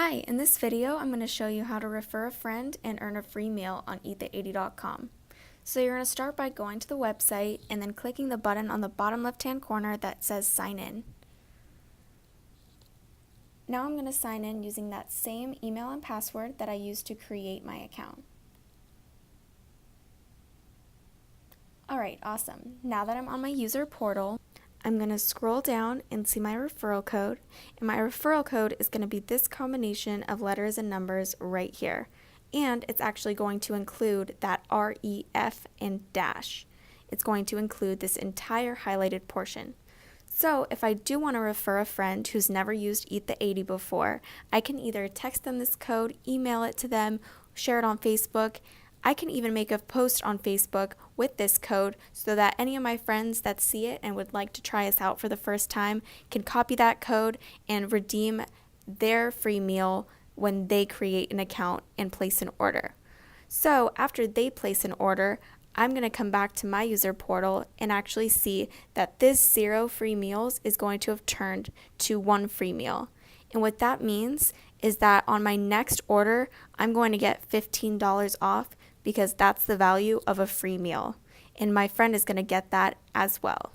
Hi, in this video I'm going to show you how to refer a friend and earn a free meal on eat-the80.com. So you're going to start by going to the website and then clicking the button on the bottom left hand corner that says sign in. Now I'm going to sign in using that same email and password that I used to create my account. Alright, awesome. Now that I'm on my user portal, I'm going to scroll down and see my referral code, and my referral code is going to be this combination of letters and numbers right here, and it's actually going to include that REF and dash. It's going to include this entire highlighted portion. So if I do want to refer a friend who's never used Eat the 80 before, I can either text them this code, email it to them, share it on Facebook. I can even make a post on Facebook with this code so that any of my friends that see it and would like to try us out for the first time can copy that code and redeem their free meal when they create an account and place an order. So after they place an order, I'm going to come back to my user portal and actually see that this 0 free meals is going to have turned to 1 free meal. And what that means is that on my next order, I'm going to get $15 off because that's the value of a free meal. And my friend is going to get that as well.